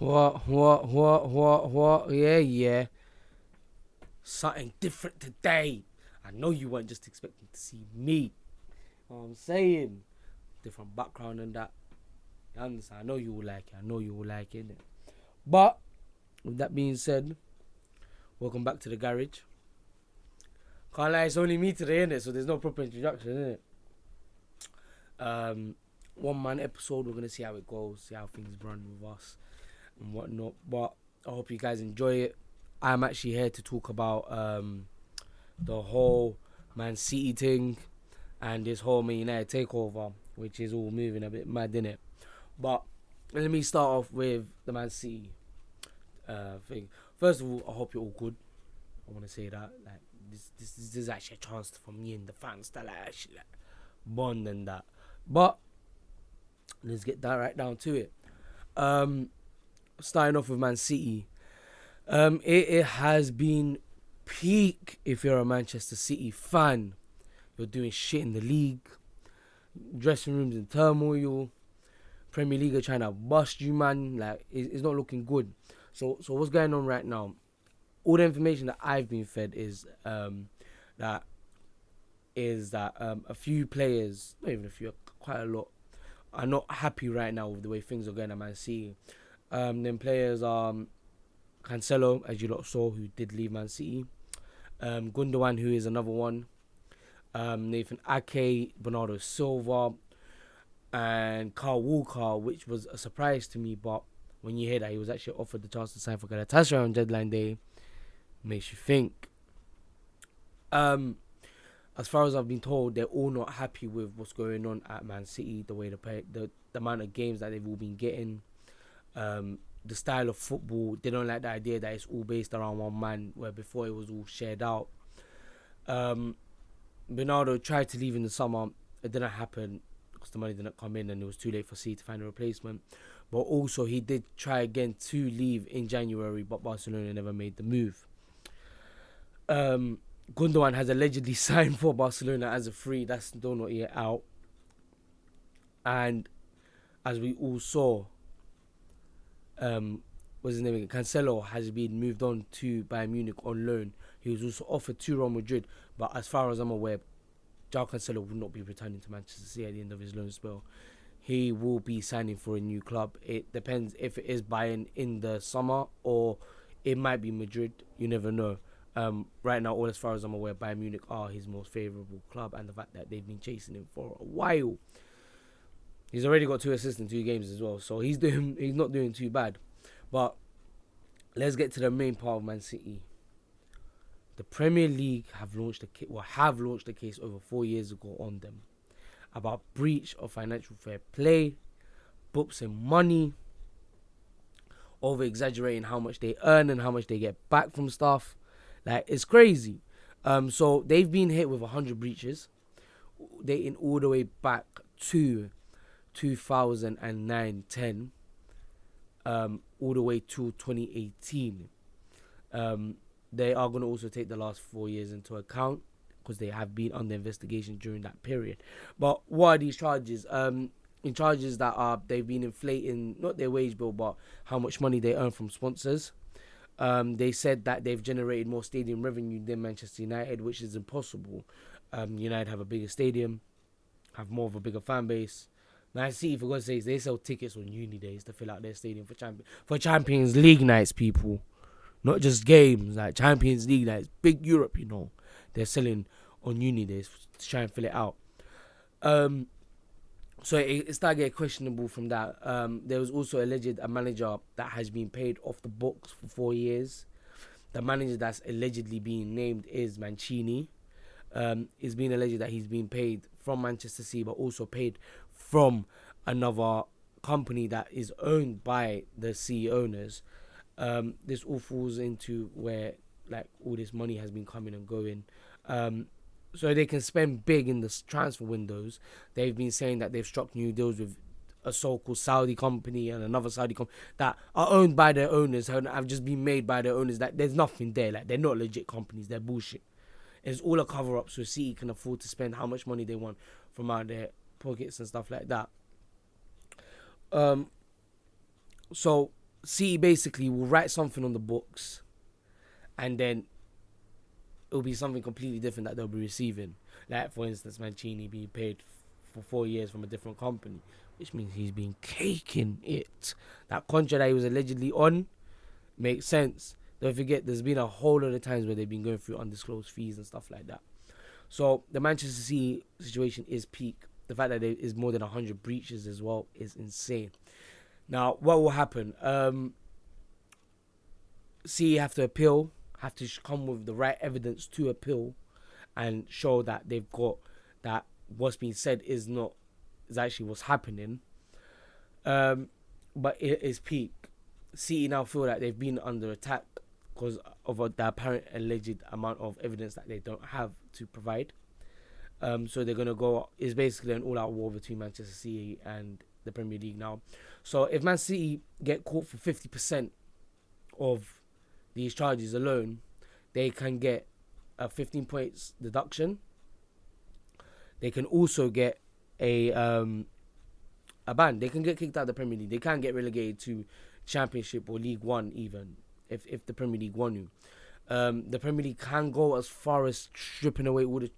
What? Yeah. Something different today. I know you weren't just expecting to see me. You know what I'm saying? Different background and that. You understand? I know you will like it. Innit? But, with that being said, welcome back to the garage. Can't lie, it's only me today, innit? So there's no proper introduction, innit? 1 man episode, we're going to see how it goes, see how things run with us and whatnot. But I hope you guys enjoy it. I'm actually here to talk about the whole Man City thing and this whole Man United takeover, which is all moving a bit mad, innit? But let me start off with the Man City thing. First of all, I hope you're all good. I want to say that, like, this is actually a chance for me and the fans to actually bond and that. But let's get that right down to it. Starting off with Man City. It has been peak if you're a Manchester City fan. You're doing shit in the league. Dressing rooms in turmoil. Premier League are trying to bust you, man. Like, it's not looking good. So what's going on right now? All the information that I've been fed is that a few players, not even a few, quite a lot, are not happy right now with the way things are going at Man City. Then players are Cancelo, as you lot saw, who did leave Man City. Gundogan, who is another one. Nathan Ake, Bernardo Silva, and Carl Walker, which was a surprise to me. But when you hear that he was actually offered the chance to sign for Galatasaray on deadline day, makes you think. As far as I've been told, they're all not happy with what's going on at Man City, the way they play, the amount of games that they've all been getting, the style of football. They don't like the idea that it's all based around one man, where before it was all shared out. Bernardo tried to leave in the summer. It didn't happen because the money didn't come in and it was too late for City to find a replacement. But also he did try again to leave in January, but Barcelona never made the move. Gundogan has allegedly signed for Barcelona as a free. That's still not yet out. And as we all saw, what's his name again? Cancelo has been moved on to Bayern Munich on loan. He was also offered to Real Madrid, but as far as I'm aware, João Cancelo will not be returning to Manchester City at the end of his loan spell. He will be signing for a new club. It depends if it is Bayern in the summer or it might be Madrid. You never know. Right now, all as far as I'm aware, Bayern Munich are his most favourable club, and the fact that they've been chasing him for a while. He's already got 2 assists in 2 games as well, so he's not doing too bad. But let's get to the main part of Man City. The Premier League have launched a case over 4 years ago on them about breach of financial fair play, books and money, over exaggerating how much they earn and how much they get back from stuff. Like, it's crazy. So they've been hit with 100 breaches, dating all the way back to 2009-10, all the way to 2018. They are going to also take the last 4 years into account because they have been under investigation during that period. But what are these charges? In charges that they've been inflating not their wage bill, but how much money they earn from sponsors. They said that they've generated more stadium revenue than Manchester United, which is impossible. United have a bigger stadium, have more of a bigger fan base. Man City, for God's sakes, they sell tickets on uni days to fill out their stadium for Champions League nights, people. Not just games, like Champions League nights. Big Europe, you know. They're selling on uni days to try and fill it out. So it started getting questionable from that. There was also alleged a manager that has been paid off the books for 4 years. The manager that's allegedly being named is Mancini. It's been alleged that he's been paid from Manchester City, but also paid from another company that is owned by the City owners. This all falls into where, like, all this money has been coming and going. So they can spend big in the transfer windows. They've been saying that they've struck new deals with a so-called Saudi company and another Saudi company that are owned by their owners and have just been made by their owners. That there's nothing there. Like, they're not legit companies. They're bullshit. It's all a cover-up so City can afford to spend how much money they want from out their pockets and stuff like that. So City basically will write something on the books, and then it'll be something completely different that they'll be receiving. Like, for instance, Mancini being paid for 4 years from a different company, which means he's been caking it. That contract that he was allegedly on makes sense. Don't forget, there's been a whole lot of times where they've been going through undisclosed fees and stuff like that. So the Manchester City situation is peak. The fact that there is more than 100 breaches as well is insane. Now, what will happen? City have to appeal, have to come with the right evidence to appeal, and show that they've got that what's being said is actually what's happening. But it is peak. City now feel that they've been under attack because of the apparent alleged amount of evidence that they don't have to provide. So they're gonna go. It's basically an all-out war between Manchester City and the Premier League now. So if Man City get caught for 50% of these charges alone, they can get a 15 points deduction. They can also get a ban. They can get kicked out of the Premier League. They can get relegated to Championship or League One even if the Premier League won you. The Premier League can go as far as stripping away all the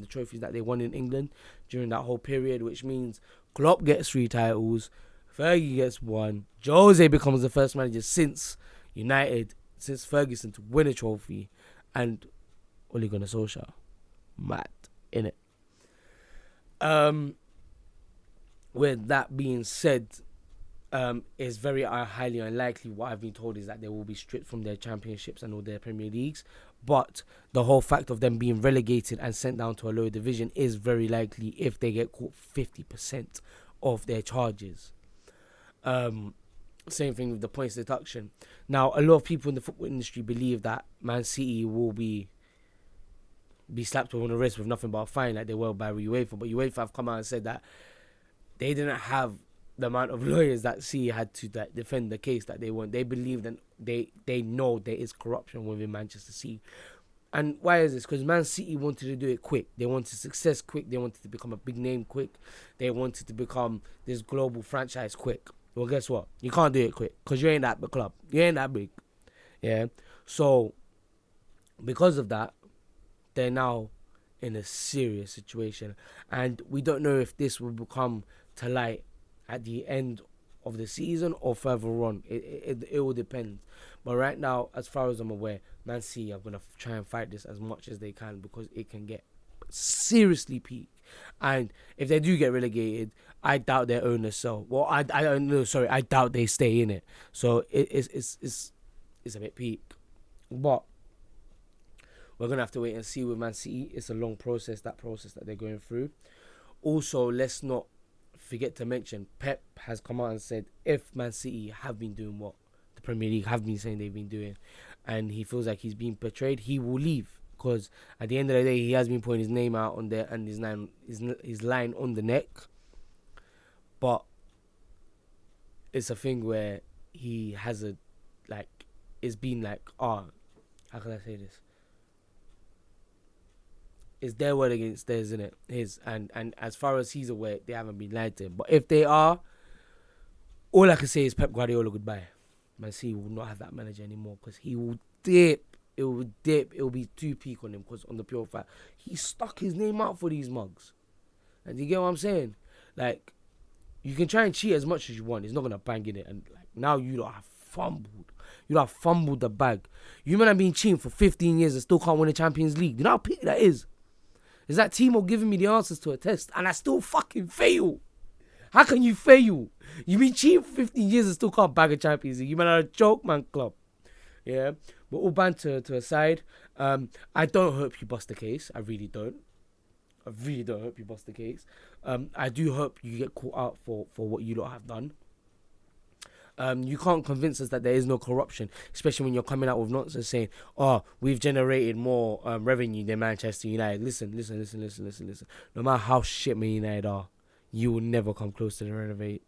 trophies that they won in England during that whole period, which means Klopp gets 3 titles, Fergie gets 1, Jose becomes the first manager since Ferguson to win a trophy, and Ole Gunnar Solskjaer. Mad, innit? With that being said, it's very highly unlikely. What I've been told is that they will be stripped from their championships and all their Premier Leagues. But the whole fact of them being relegated and sent down to a lower division is very likely if they get caught 50% of their charges. Same thing with the points deduction. Now, a lot of people in the football industry believe that Man City will be slapped on the wrist with nothing but a fine like they were by UEFA. But UEFA have come out and said that they didn't have the amount of lawyers that City had to defend the case that they want. They believe that they know there is corruption within Manchester City. And why is this? Because Man City wanted to do it quick. They wanted success quick. They wanted to become a big name quick. They wanted to become this global franchise quick. Well, guess what? You can't do it quick because you ain't that big club. You ain't that big. Yeah? So, because of that, they're now in a serious situation. And we don't know if this will become to light at the end of the season or further on. It will depend. But right now, as far as I'm aware, Man City are going to try and fight this as much as they can because it can get seriously peak. And if they do get relegated, I doubt their owners sell. Well, I don't know. Sorry, I doubt they stay in it. So it's a bit peak. But we're going to have to wait and see with Man City. It's a long process, that they're going through. Also, let's not forget to mention, Pep has come out and said if Man City have been doing what the Premier League have been saying they've been doing, and he feels like he's being betrayed, he will leave. Because at the end of the day, he has been putting his name out on there and his line on the neck. But it's a thing where he has it's been how can I say this? It's their word against theirs, isn't it? His. And as far as he's aware, they haven't been lied to him. But if they are, all I can say is Pep Guardiola goodbye. Man City will not have that manager anymore because he will dip. It will dip. It will be too peak on him because on the pure fact, he stuck his name out for these mugs. And you get what I'm saying? Like, you can try and cheat as much as you want. It's not going to bang in it. And now you lot have fumbled. You lot have fumbled the bag. You men have been cheating for 15 years and still can't win the Champions League. You know how peak that is? Is that Timo giving me the answers to a test and I still fucking fail? How can you fail? You've been cheating for 15 years and still can't bag a Champions League. You man are a joke, man, club. Yeah? But all banter to aside, I don't hope you bust the case. I really don't. I really don't hope you bust the case. I do hope you get caught out for what you lot have done. You can't convince us that there is no corruption, especially when you're coming out with nonsense saying, oh, we've generated more revenue than Manchester United. Listen. No matter how shit Man United are, you will never come close to the renovate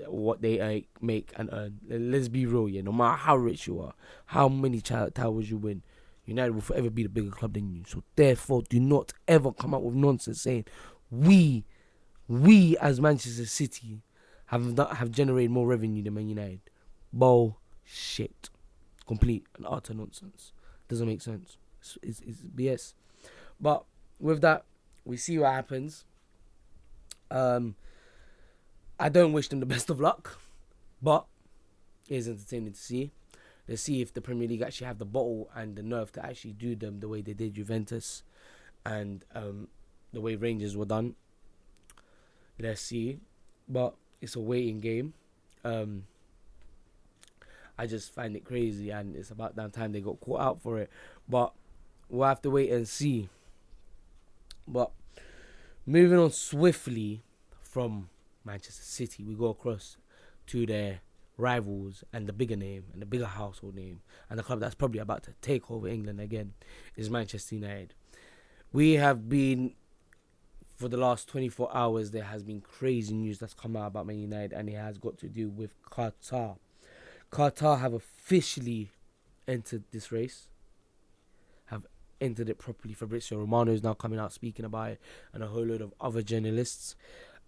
what they make and earn. Let's be real, yeah. No matter how rich you are, how many towers you win, United will forever be the bigger club than you. So therefore, do not ever come out with nonsense saying we as Manchester City have generated more revenue than Man United. Bullshit. Complete and utter nonsense. Doesn't make sense. It's BS. But with that, we see what happens. I don't wish them the best of luck, but it is entertaining to see. Let's see if the Premier League actually have the bottle and the nerve to actually do them the way they did Juventus and the way Rangers were done. Let's see. But it's a waiting game. I just find it crazy, and it's about damn time they got caught out for it. But we'll have to wait and see. But moving on swiftly from Manchester City, we go across to their rivals and the bigger name and the bigger household name and the club that's probably about to take over England again is Manchester United. We have been, for the last 24 hours, there has been crazy news that's come out about Man United, and it has got to do with Qatar. Qatar have officially entered this race, have entered it properly. Fabrizio Romano is now coming out speaking about it, and a whole load of other journalists.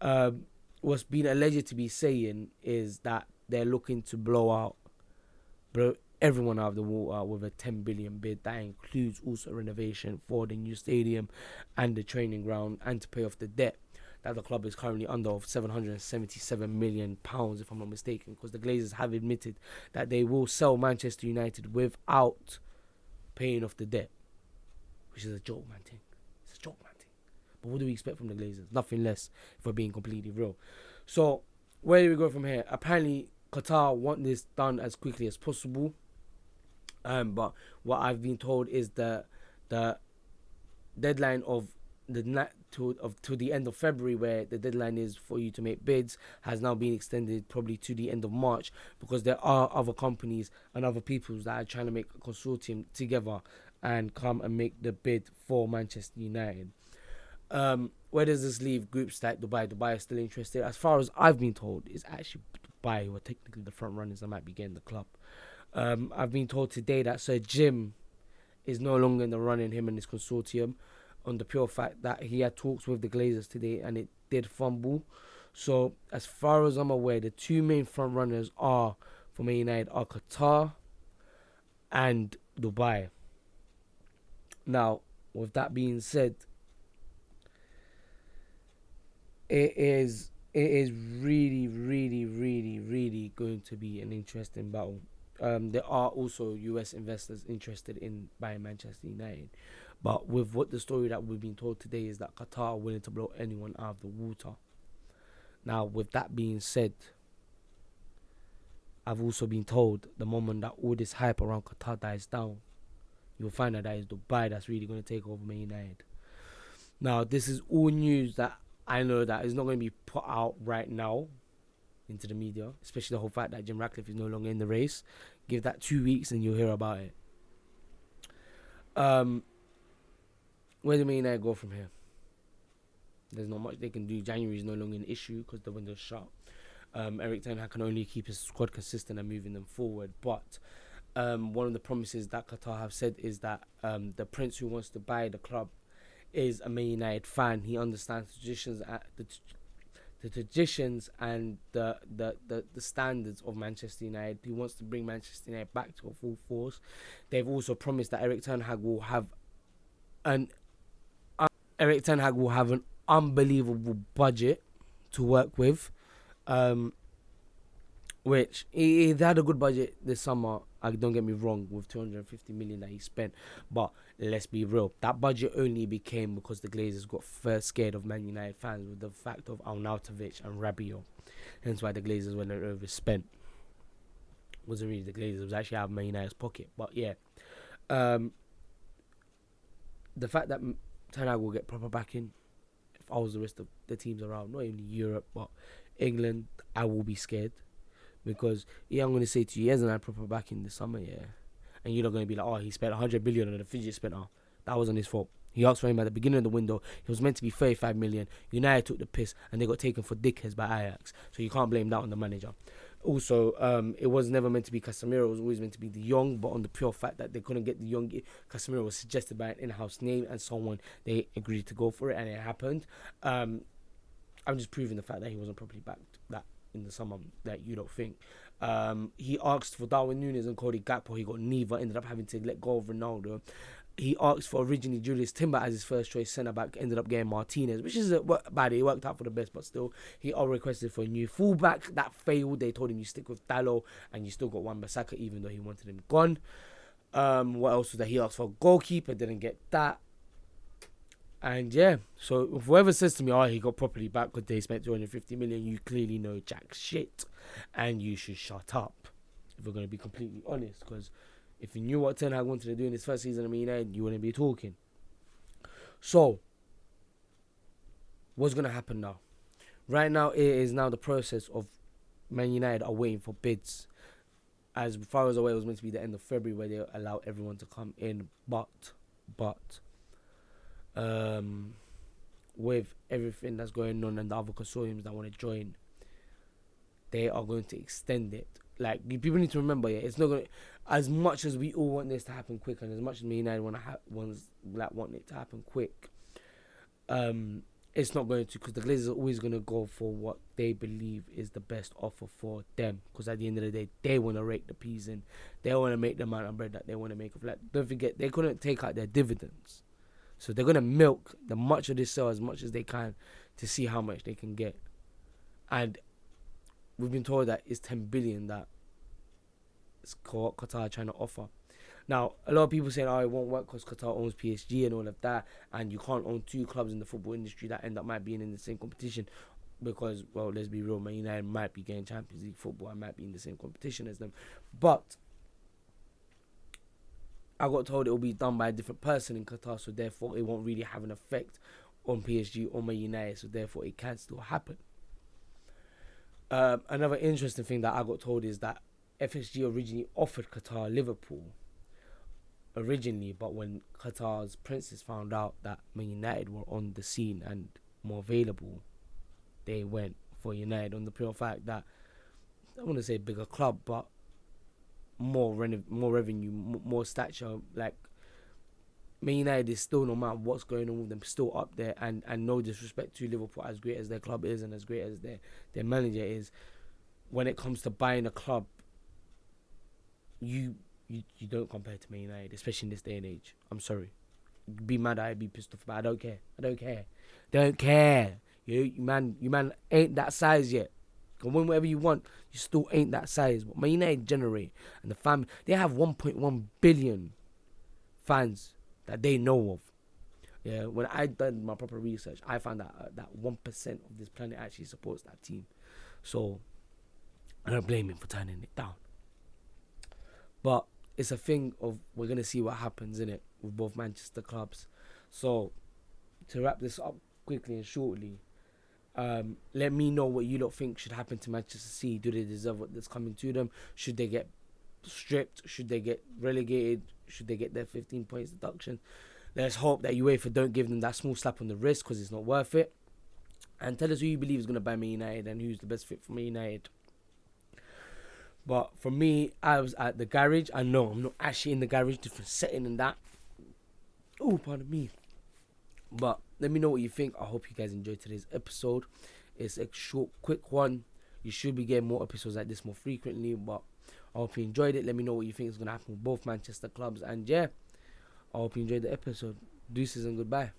What's been alleged to be saying is that they're looking to blow everyone out of the water with a 10 billion bid that includes also renovation for the new stadium and the training ground, and to pay off the debt that the club is currently under of £777 million, if I'm not mistaken, because the Glazers have admitted that they will sell Manchester United without paying off the debt, which is a joke, man. It's a joke, man. But what do we expect from the Glazers? Nothing less, if we're being completely real. So, where do we go from here? Apparently, Qatar want this done as quickly as possible. But what I've been told is the deadline of to the end of February, where the deadline is for you to make bids, has now been extended probably to the end of March, because there are other companies and other people that are trying to make a consortium together and come and make the bid for Manchester United. Where does this leave groups like Dubai? Dubai is still interested. As far as I've been told, it's actually Dubai who are technically the front runners that might be getting the club. I've been told today that Sir Jim is no longer in the running, him and his consortium, on the pure fact that he had talks with the Glazers today and it did fumble. So, as far as I'm aware, the two main front runners are for Man United are Qatar and Dubai. Now, with that being said, it is really, really, really, really going to be an interesting battle. There are also US investors interested in buying Manchester United. But with what the story that we've been told today is that Qatar are willing to blow anyone out of the water. Now, with that being said, I've also been told the moment that all this hype around Qatar dies down, you'll find that is Dubai that's really going to take over Man United. Now, this is all news that I know that is not going to be put out right now into the media, especially the whole fact that Jim Ratcliffe is no longer in the race. Give that 2 weeks and you'll hear about it. Where do Man United go from here? There's not much they can do. January is no longer an issue because the window's shut. Eric Ten Hag can only keep his squad consistent and moving them forward. But one of the promises that Qatar have said is that the prince who wants to buy the club is a Man United fan. He understands the traditions and the standards of Manchester United. He wants to bring Manchester United back to a full force. They've also promised that Eric Ten Hag will have an unbelievable budget to work with, which he had a good budget this summer. Don't get me wrong, with 250 million that he spent, but let's be real, that budget only became because the Glazers got first scared of Man United fans with the fact of Arnautovic and Rabiot. Hence why the Glazers went and overspent. Wasn't really the Glazers, it was actually out of Man United's pocket. But yeah, the fact that Ten Hag will get proper backing, if I was the rest of the teams around, not only Europe but England, I will be scared. Because, I'm going to say to you, he hasn't had proper backing this summer, and you're not going to be like, oh, he spent 100 billion on a fidget spinner. That wasn't his fault. He asked for him at the beginning of the window. He was meant to be 35 million. United took the piss and they got taken for dickheads by Ajax. So you can't blame that on the manager. Also, it was never meant to be Casemiro. It was always meant to be De Jong. But on the pure fact that they couldn't get De Jong, Casemiro was suggested by an in-house name and someone. They agreed to go for it and it happened. I'm just proving the fact that he wasn't properly backed that in the summer that you don't think. He asked for Darwin Núñez and Cody Gakpo. He got neither. Ended up having to let go of Ronaldo. He asked for originally Julius Timber as his first choice centre back. Ended up getting Martinez, which is bad. It worked out for the best, but still, he all requested for a new fullback. That failed. They told him you stick with Dalot, and you still got Wan-Bissaka, even though he wanted him gone. What else was that? He asked for a goalkeeper, didn't get that. And yeah, so if whoever says to me, oh, he got properly back because they spent 250 million, you clearly know jack shit, and you should shut up. If we're going to be completely honest, because if you knew what Ten Hag wanted to do in his first season at Man United, you wouldn't be talking. So, what's going to happen now? Right now, it is now the process of Man United are waiting for bids. As far as away, it was meant to be the end of February where they allow everyone to come in, but with everything that's going on and the other consortiums that want to join, they are going to extend it. Like, people need to remember, yeah, it's not going to, as much as we all want this to happen quick, and as much as Man United want it to happen quick, it's not going to, because the Glazers are always going to go for what they believe is the best offer for them. Because at the end of the day, they want to rake the peas in. They want to make the amount of bread that they want to make. Like, don't forget, they couldn't take out their dividends. So they're going to milk the much of this sale as much as they can to see how much they can get. And we've been told that it's 10 billion that Qatar are trying to offer. Now, a lot of people saying, oh, it won't work because Qatar owns PSG and all of that, and you can't own two clubs in the football industry that end up might being in the same competition because, well, let's be real, Man United might be getting Champions League football and might be in the same competition as them. But I got told it will be done by a different person in Qatar, so therefore it won't really have an effect on PSG or Man United, so therefore it can still happen. Another interesting thing that I got told is that FSG originally offered Qatar Liverpool originally, but when Qatar's princes found out that Man United were on the scene and more available, they went for United on the pure fact that, I don't want to say bigger club, but more revenue, more stature. Like, Man United is still, no matter what's going on with them, still up there, and no disrespect to Liverpool, as great as their club is and as great as their manager is, when it comes to buying a club, you don't compare to Man United, especially in this day and age. I'm sorry. Be mad, I'd be pissed off, but I don't care. You man ain't that size yet. You can win whatever you want, you still ain't that size. But Man United generate, and the family, they have 1.1 billion fans that they know of. Yeah, when I did my proper research, I found that 1% of this planet actually supports that team. So I don't blame him for turning it down. But it's a thing of, we're going to see what happens in it with both Manchester clubs. So to wrap this up quickly and shortly, let me know what you lot think should happen to Manchester City. Do they deserve what that's coming to them? Should they get stripped? Should they get relegated? Should they get their 15 points deduction? Let's hope that UEFA don't give them that small slap on the wrist, because it's not worth it. And tell us who you believe is going to buy Man United and who's the best fit for Man United. But for me, I was at the garage. I know I'm not actually in the garage, different setting and that. Oh, pardon me. But let me know what you think. I hope you guys enjoyed today's episode. It's a short, quick one. You should be getting more episodes like this more frequently. But I hope you enjoyed it. Let me know what you think is going to happen with both Manchester clubs. And yeah, I hope you enjoyed the episode. Deuces and goodbye.